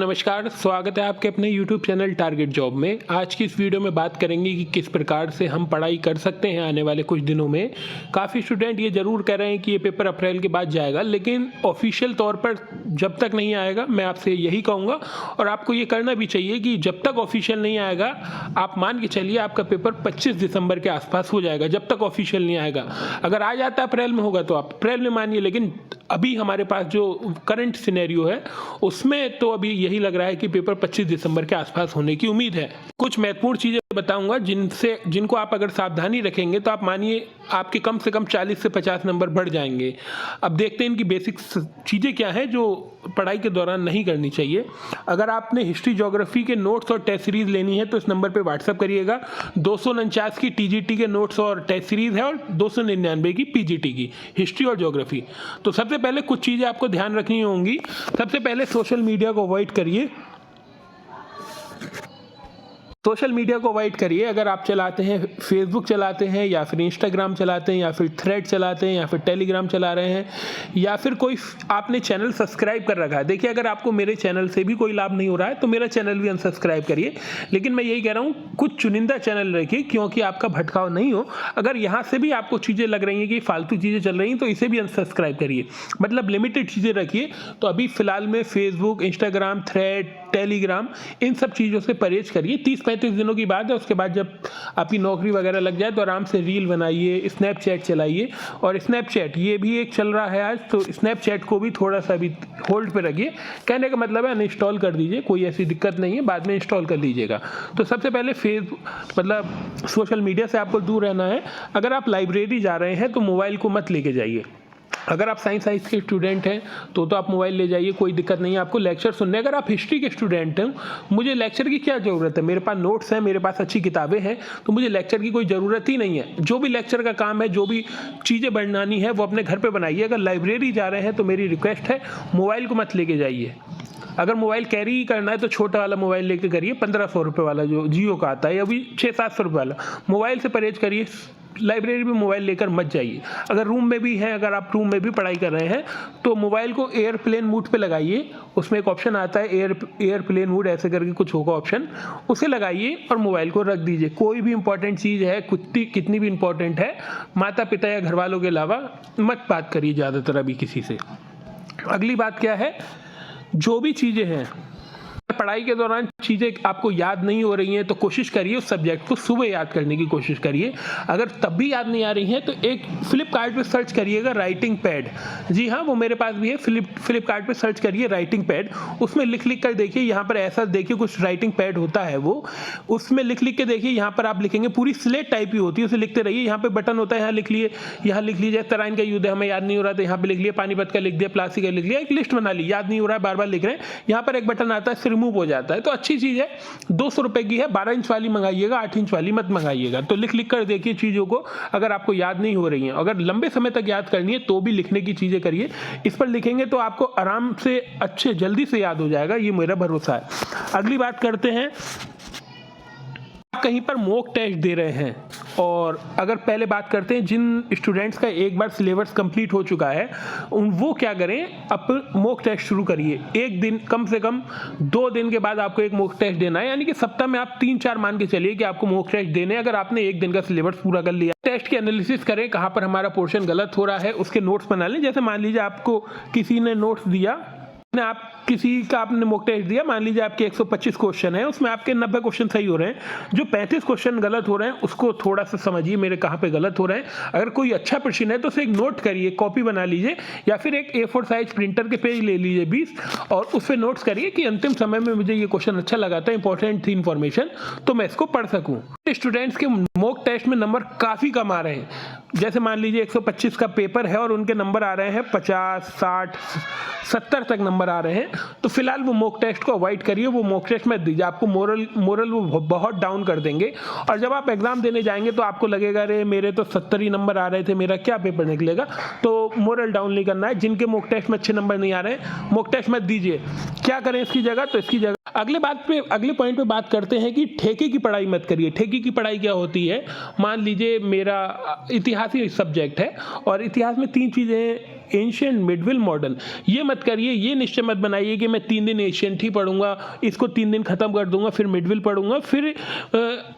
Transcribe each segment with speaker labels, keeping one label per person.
Speaker 1: नमस्कार, स्वागत है आपके अपने YouTube चैनल टारगेट जॉब में। आज की इस वीडियो में बात करेंगे कि किस प्रकार से हम पढ़ाई कर सकते हैं आने वाले कुछ दिनों में। काफ़ी स्टूडेंट ये ज़रूर कह रहे हैं कि ये पेपर अप्रैल के बाद जाएगा, लेकिन ऑफिशियल तौर पर जब तक नहीं आएगा मैं आपसे यही कहूँगा और आपको ये करना भी चाहिए कि जब तक ऑफिशियल नहीं आएगा आप मान के चलिए आपका पेपर 25 दिसंबर के आसपास हो जाएगा। जब तक ऑफिशियल नहीं आएगा, अगर आ जाता अप्रैल में होगा तो आप अप्रैल में मानिए, लेकिन अभी हमारे पास जो करंट सिनेरियो है उसमें तो अभी यही लग रहा है कि पेपर 25 दिसंबर के आसपास होने की उम्मीद है। कुछ महत्वपूर्ण चीज़ें बताऊंगा जिनको आप अगर सावधानी रखेंगे तो आप मानिए आपके कम से कम 40 से 50 नंबर बढ़ जाएंगे। अब देखते हैं इनकी बेसिक चीज़ें क्या है जो पढ़ाई के दौरान नहीं करनी चाहिए। अगर आपने हिस्ट्री ज्योग्राफी के नोट्स और टेस्ट सीरीज लेनी है तो इस नंबर पे व्हाट्सअप करिएगा। 249 की टीजीटी के नोट्स और टेस्ट सीरीज है और 299 की पीजीटी की हिस्ट्री और ज्योग्राफी। तो सबसे पहले कुछ चीज़ें आपको ध्यान रखनी होंगी। सबसे पहले सोशल मीडिया को अवॉइड करिए। सोशल मीडिया को अवॉइड करिए। अगर आप चलाते हैं, फेसबुक चलाते हैं या फिर इंस्टाग्राम चलाते हैं या फिर थ्रेड चलाते हैं या फिर टेलीग्राम चला रहे हैं या फिर कोई आपने चैनल सब्सक्राइब कर रखा है। देखिए, अगर आपको मेरे चैनल से भी कोई लाभ नहीं हो रहा है तो मेरा चैनल भी अनसब्सक्राइब करिए, लेकिन मैं यही कह रहा हूँ कुछ चुनिंदा चैनल रखिए क्योंकि आपका भटकाव नहीं हो। अगर यहाँ से भी आपको चीज़ें लग रही हैं कि फालतू चीज़ें चल रही हैं तो इसे भी अनसब्सक्राइब करिए, मतलब लिमिटेड चीज़ें रखिए। तो अभी फिलहाल में फेसबुक, इंस्टाग्राम, थ्रेड, टेलीग्राम, इन सब चीज़ों से परहेज करिए। 30-35 दिनों की बात है, उसके बाद जब आपकी नौकरी वगैरह लग जाए तो आराम से रील बनाइए, स्नैपचैट चलाइए। और स्नैपचैट ये भी एक चल रहा है आज, तो स्नैपचैट को भी थोड़ा सा भी होल्ड पे रखिए। कहने का मतलब है अनइंस्टॉल कर दीजिए, कोई ऐसी दिक्कत नहीं है, बाद में इंस्टॉल कर लीजिएगा। तो सबसे पहले सोशल मीडिया से आपको दूर रहना है। अगर आप लाइब्रेरी जा रहे हैं तो मोबाइल को मत लेके जाइए। अगर आप साइंस के स्टूडेंट हैं तो आप मोबाइल ले जाइए, कोई दिक्कत नहीं है आपको लेक्चर सुनने। अगर आप हिस्ट्री के स्टूडेंट हैं, मुझे लेक्चर की क्या ज़रूरत है, मेरे पास नोट्स हैं, मेरे पास अच्छी किताबें हैं, तो मुझे लेक्चर की कोई ज़रूरत ही नहीं है। जो भी लेक्चर का काम है, जो भी चीज़ें बनानी है वो अपने घर पर बनाइए। अगर लाइब्रेरी जा रहे हैं तो मेरी रिक्वेस्ट है मोबाइल को मत लेके जाइए। अगर मोबाइल कैरी ही करना है तो छोटा वाला मोबाइल लेके करिए, 1500 रुपये वाला जो जियो का आता है, या भी 600-700 रुपये वाला। मोबाइल से परहेज करिए, लाइब्रेरी में मोबाइल लेकर मत जाइए। अगर रूम में भी है, अगर आप रूम में भी पढ़ाई कर रहे हैं तो मोबाइल को एयरप्लेन मोड पे लगाइए। उसमें एक ऑप्शन आता है एयरप्लेन मोड ऐसे करके कुछ होगा ऑप्शन, उसे लगाइए और मोबाइल को रख दीजिए। कोई भी इंपॉर्टेंट चीज़ है, कितनी भी इंपॉर्टेंट है, माता पिता या घर वालों के अलावा मत बात करिए ज़्यादातर अभी किसी से। अगली बात क्या है, जो भी चीज़ें हैं पढ़ाई के दौरान चीज़ें आपको याद नहीं हो रही हैं तो कोशिश करिए उस सब्जेक्ट को सुबह याद करने की कोशिश करिए। अगर तब भी याद नहीं आ रही हैं तो एक फ्लिपकार्ट पे सर्च करिएगा राइटिंग पैड। जी हाँ, वो मेरे पास भी है। फ्लिपकार्ट पे सर्च करिए राइटिंग पैड, उसमें लिख कर देखिए। यहाँ पर ऐसा देखिए कुछ राइटिंग पैड होता है, वो उसमें लिख के देखिए। यहाँ पर आप लिखेंगे, पूरी स्लेट टाइप की होती है, उसे लिखते रहिए। यहाँ पे बटन होता है, यहाँ लिख लिए, यहाँ लिख लीजिए तराइन का युद्ध है, हमें याद नहीं हो रहा था, यहाँ पे लिख लिया, पानीपत का लिख दिया, प्लासी का लिख लिया, एक लिस्ट बना ली। याद नहीं हो रहा है, बार बार लिख रहे हैं, यहाँ पर एक बटन आता है, रिमूव हो जाता है। तो अच्छी चीज़ है, 200 रुपए की है। 12 इंच वाली मंगाइएगा, 8 इंच वाली मत मंगाइएगा। तो लिख कर देखिए चीज़ों को, अगर आपको याद नहीं हो रही हैं। अगर लंबे समय तक याद करनी है तो भी लिखने की चीज़ें करिए। इस पर लिखेंगे तो आपको आराम से अच्छे जल्दी से याद हो जाएगा, ये मेरा भरोसा है। अगली बात करते हैं, कहीं पर मॉक टेस्ट दे रहे हैं, और अगर पहले बात करते हैं जिन स्टूडेंट्स का एक बार सिलेबस कंप्लीट हो चुका है वो क्या करें, अब मॉक टेस्ट शुरू करिए। एक दिन, कम से कम 2 दिन के बाद आपको एक मॉक टेस्ट देना है, यानी कि सप्ताह में आप 3-4 मान के चलिए कि आपको मॉक टेस्ट देने। अगर आपने एक दिन का सिलेबस पूरा कर लिया, टेस्ट की एनालिसिस करें, कहाँ पर हमारा पोर्शन गलत हो रहा है, उसके नोट्स बना लें। जैसे मान लीजिए आपको किसी ने नोट्स दिया, आपने मॉक टेस्ट दिया, मान लीजिए आपके 125 क्वेश्चन है, उसमें आपके 90 क्वेश्चन सही हो रहे हैं, जो 35 क्वेश्चन गलत हो रहे हैं उसको थोड़ा सा समझिए मेरे कहाँ पे गलत हो रहे हैं। अगर कोई अच्छा प्रश्न है तो उसे एक नोट करिए, कॉपी बना लीजिए, या फिर एक A4 साइज प्रिंटर के पेज ले लीजिए 20, और उस पर नोट्स करिए कि अंतिम समय में मुझे ये क्वेश्चन अच्छा लगा था, इंपॉर्टेंट थी इन्फॉर्मेशन, तो मैं इसको पढ़ सकूँ। स्टूडेंट्स के मॉक टेस्ट में नंबर काफ़ी कम आ रहे हैं। जैसे मान लीजिए 125 का पेपर है और उनके नंबर आ रहे हैं 50, 60, 70 तक नंबर आ रहे हैं, तो फिलहाल वो मॉक टेस्ट को अवॉइड करिए। वो मॉक टेस्ट मत दीजिए, आपको मोरल वो बहुत डाउन कर देंगे। और जब आप एग्जाम देने जाएंगे तो आपको लगेगा अरे मेरे तो 70 ही नंबर आ रहे थे, मेरा क्या पेपर निकलेगा। तो मोरल डाउन नहीं करना है। जिनके मॉक टेस्ट में अच्छे नंबर नहीं आ रहे हैं, मॉक टेस्ट मत दीजिए। क्या करें इसकी जगह, तो इसकी जगह अगले पॉइंट पे बात करते हैं कि ठेके की पढ़ाई मत करिए। ठेके की पढ़ाई क्या होती है, मान लीजिए मेरा इतिहास ही सब्जेक्ट है और इतिहास में 3 चीज़ें एंशिएंट, मिडविल, मॉडर्न। ये मत करिए, ये निश्चय मत बनाइए कि मैं 3 दिन एंशिएंट ही पढ़ूंगा, इसको 3 दिन खत्म कर दूंगा, फिर मिडविल पढ़ूंगा, फिर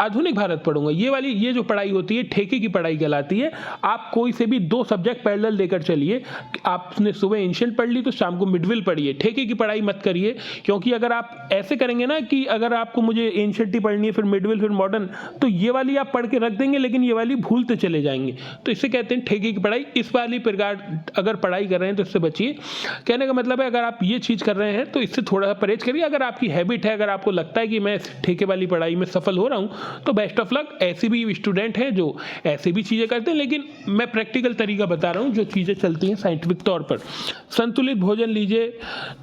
Speaker 1: आधुनिक भारत पढ़ूंगा। ये जो पढ़ाई होती है ठेके की पढ़ाई कहलाती है। आप कोई से भी 2 सब्जेक्ट पैरेलल लेकर चलिए। आपने सुबह एंशिएंट पढ़ ली तो शाम को मिडविल पढ़िए, ठेके की पढ़ाई मत करिए। क्योंकि अगर आप ऐसे करेंगे ना कि अगर आपको मुझे एंशिएंट ही पढ़नी है, फिर मिडविल, फिर मॉडर्न, तो ये वाली आप पढ़ के रख देंगे लेकिन ये वाली भूलते चले जाएंगे। तो इससे कहते हैं ठेके की पढ़ाई। इस वाली प्रकार अगर पढ़ाई कर रहे हैं तो इससे बचिए। कहने का मतलब है अगर आप ये चीज़ कर रहे हैं तो इससे थोड़ा सा परहेज करिए। अगर आपकी हैबिट है, अगर आपको लगता है कि मैं ठेके वाली पढ़ाई में सफल हो रहा हूँ तो बेस्ट ऑफ लक। ऐसे भी स्टूडेंट हैं जो ऐसे भी चीज़ें करते हैं, लेकिन मैं प्रैक्टिकल तरीका बता रहा हूँ जो चीज़ें चलती हैं साइंटिफिक तौर पर। संतुलित भोजन लीजिए,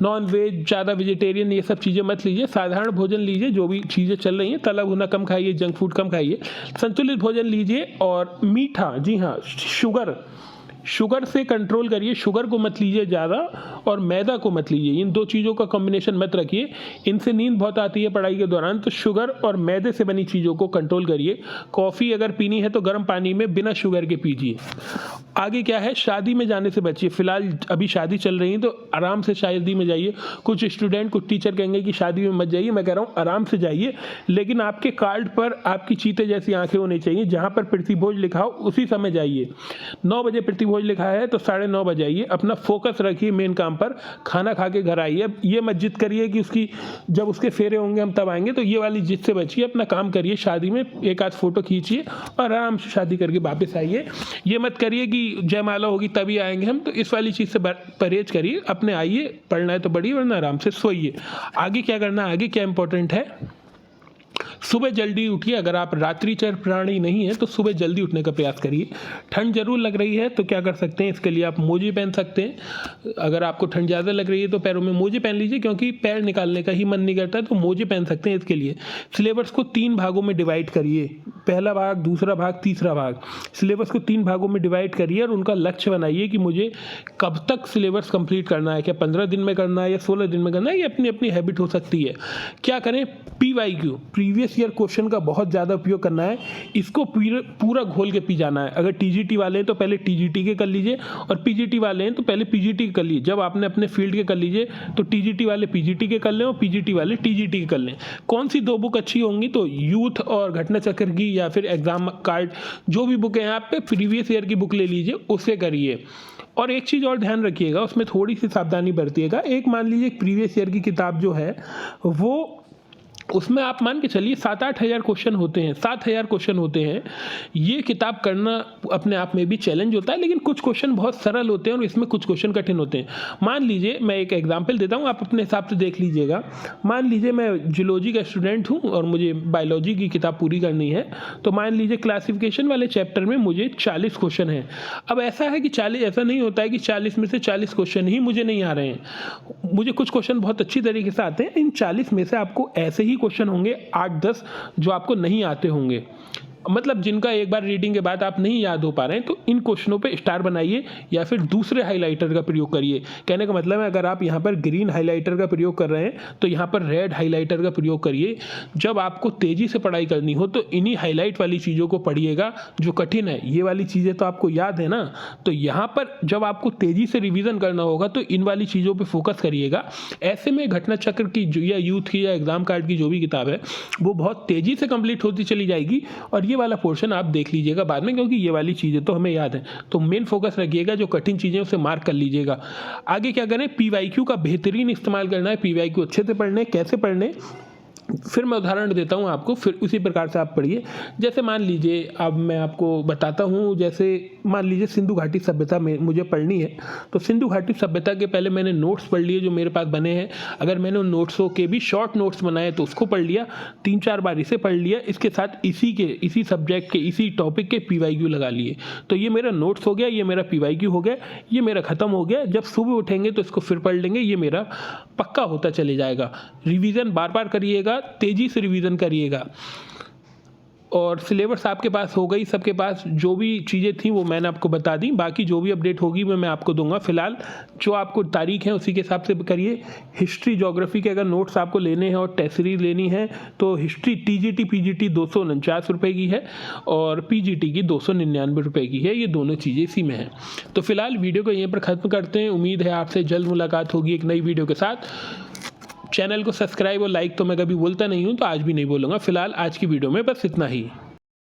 Speaker 1: नॉन वेज, ज़्यादा वेजिटेरियन ये सब चीज़ें मत लीजिए। साधारण भोजन लीजिए, जो भी चीज़ें चल रही हैं, तला भुना कम खाइए, जंक फूड कम खाइए, संतुलित भोजन लीजिए। और मीठा, जी हाँ, शुगर से कंट्रोल करिए। शुगर को मत लीजिए ज़्यादा, और मैदा को मत लीजिए। इन 2 चीज़ों का कॉम्बिनेशन मत रखिए, इनसे नींद बहुत आती है पढ़ाई के दौरान। तो शुगर और मैदे से बनी चीज़ों को कंट्रोल करिए। कॉफ़ी अगर पीनी है तो गर्म पानी में बिना शुगर के पीजिए। आगे क्या है, शादी में जाने से बचिए। फिलहाल अभी शादी चल रही है तो आराम से शादी में जाइए। कुछ स्टूडेंट, कुछ टीचर कहेंगे कि शादी में मत जाइए, मैं कह रहा हूँ आराम से जाइए, लेकिन आपके कार्ड पर आपकी चीते जैसी आंखें होनी चाहिए। जहाँ पर प्रतिभोज लिखा हो उसी समय जाइए। 9 बजे प्रतिभोज लिखा है तो 9:30 बजे आइए। अपना फोकस रखिए मेन काम पर, खाना खा के घर आइए। ये मत जिद करिए कि जब उसके फेरे होंगे हम तब आएंगे, तो ये वाली जिद से बचिए। अपना काम करिए, शादी में एक आध फोटो खींचिए और आराम से शादी करके वापस आइए। ये मत करिए कि जयमाला होगी तभी आएंगे हम, तो इस वाली चीज़ से परहेज करिए। अपने आइए, पढ़ना है तो पढ़िए, वरना आराम से सोइए। आगे क्या करना है, आगे क्या इंपॉर्टेंट है, सुबह जल्दी उठिए। अगर आप रात्रिचर प्राणी नहीं है तो सुबह जल्दी उठने का प्रयास करिए। ठंड जरूर लग रही है तो क्या कर सकते हैं, इसके लिए आप मोजे पहन सकते हैं। अगर आपको ठंड ज़्यादा लग रही है तो पैरों में मोजे पहन लीजिए, क्योंकि पैर निकालने का ही मन नहीं करता है, तो मोजे पहन सकते हैं। इसके लिए सिलेबस को 3 भागों में डिवाइड करिए। पहला भाग, दूसरा भाग, तीसरा भाग। सिलेबस को 3 भागों में डिवाइड करिए और उनका लक्ष्य बनाइए कि मुझे कब तक सिलेबस कंप्लीट करना है। क्या 15 दिन में करना है या 16 दिन में करना है, ये अपनी अपनी हैबिट हो सकती है। क्या करें, PYQ, प्रीवियस ईयर क्वेश्चन का बहुत ज़्यादा उपयोग करना है। इसको पूरा घोल के पी जाना है। अगर TGT वाले हैं तो पहले TGT के कर लीजिए, और PGT वाले हैं तो पहले PGT के कर लीजिए। जब आपने अपने फील्ड के कर लीजिए तो TGT वाले PGT के कर लें और PGT वाले TGT के कर लें। कौन सी 2 बुक अच्छी होंगी, तो यूथ और घटना चक्र की, या फिर एग्जाम कार्ड, जो भी बुक है आप पे प्रीवियस ईयर की बुक ले लीजिए, उससे करिए। और एक चीज़ और ध्यान रखिएगा, उसमें थोड़ी सी सावधानी बरतिएगा। एक मान लीजिए प्रीवियस ईयर की किताब जो है वो, उसमें आप मान के चलिए 7-8 हज़ार क्वेश्चन होते हैं, 7,000 क्वेश्चन होते हैं। ये किताब करना अपने आप में भी चैलेंज होता है, लेकिन कुछ क्वेश्चन बहुत सरल होते हैं और इसमें कुछ क्वेश्चन कठिन होते हैं। मान लीजिए, मैं एक एग्जांपल देता हूँ, आप अपने हिसाब से देख लीजिएगा। मान लीजिए मैं जियोलॉजी का स्टूडेंट हूँ और मुझे बायोलॉजी की किताब पूरी करनी है, तो मान लीजिए क्लासिफिकेशन वाले चैप्टर में मुझे 40 क्वेश्चन हैं। अब ऐसा है कि 40, ऐसा नहीं होता है कि 40 में से 40 क्वेश्चन ही मुझे नहीं आ रहे हैं। मुझे कुछ क्वेश्चन बहुत अच्छी तरीके से आते हैं। इन 40 में से आपको ऐसे ही क्वेश्चन होंगे 8-10 जो आपको नहीं आते होंगे, मतलब जिनका एक बार रीडिंग के बाद आप नहीं याद हो पा रहे हैं। तो इन क्वेश्चनों पे स्टार बनाइए या फिर दूसरे हाइलाइटर का प्रयोग करिए। कहने का मतलब है, अगर आप यहाँ पर ग्रीन हाइलाइटर का प्रयोग कर रहे हैं तो यहाँ पर रेड हाइलाइटर का प्रयोग करिए। जब आपको तेज़ी से पढ़ाई करनी हो तो इन्हीं हाईलाइट वाली चीज़ों को पढ़िएगा जो कठिन है। ये वाली चीज़ें तो आपको याद है ना, तो यहाँ पर जब आपको तेज़ी से रिविज़न करना होगा तो इन वाली चीज़ों पर फोकस करिएगा। ऐसे में घटना चक्र की या यूथ की या एग्जाम कार्ड की जो भी किताब है वो बहुत तेज़ी से कंप्लीट होती चली जाएगी, और ये वाला पोर्शन आप देख लीजिएगा बाद में, क्योंकि ये वाली चीज़ें तो हमें याद है। तो मेन फोकस रखिएगा, जो कठिन चीज़ें उसे मार्क कर लीजिएगा। आगे क्या करें, PYQ का बेहतरीन इस्तेमाल करना है। PYQ अच्छे से पढ़ने, कैसे पढ़ने, फिर मैं उदाहरण देता हूँ आपको, फिर उसी प्रकार से आप पढ़िए। जैसे मान लीजिए, अब मैं आपको बताता हूँ, जैसे मान लीजिए सिंधु घाटी सभ्यता में मुझे पढ़नी है, तो सिंधु घाटी सभ्यता के पहले मैंने नोट्स पढ़ लिए जो मेरे पास बने हैं। अगर मैंने उन नोट्सों के भी शॉर्ट नोट्स बनाए तो उसको पढ़ लिया, 3-4 बार इसे पढ़ लिया, इसके साथ इसी सब्जेक्ट के, इसी टॉपिक के PYQ लगा लिए। तो ये मेरा नोट्स हो गया, ये मेरा PYQ हो गया, ये मेरा ख़त्म हो गया। जब सुबह उठेंगे तो इसको फिर पढ़ लेंगे, ये मेरा पक्का होता चले जाएगा। रिवीजन बार बार करिएगा, तेजी से रिवीजन करिएगा। और सिलेबस आपके पास हो गई, सबके पास जो भी चीज़ें थी वो मैंने आपको बता दी। बाकी जो भी अपडेट होगी वो मैं आपको दूंगा। फिलहाल जो आपको तारीख है उसी के हिसाब से करिए। हिस्ट्री ज्योग्राफी के अगर नोट्स आपको लेने हैं और टेस्ट सीरीज लेनी है तो हिस्ट्री TGT PGT 249 रुपये की है और PGT की 299 रुपये की है। ये दोनों चीज़ें इसी में हैं। तो फिलहाल वीडियो को यहीं पर ख़त्म करते हैं। उम्मीद है आपसे जल्द मुलाकात होगी एक नई वीडियो के साथ। चैनल को सब्सक्राइब और लाइक तो मैं कभी बोलता नहीं हूँ, तो आज भी नहीं बोलूँगा। फिलहाल आज की वीडियो में बस इतना ही।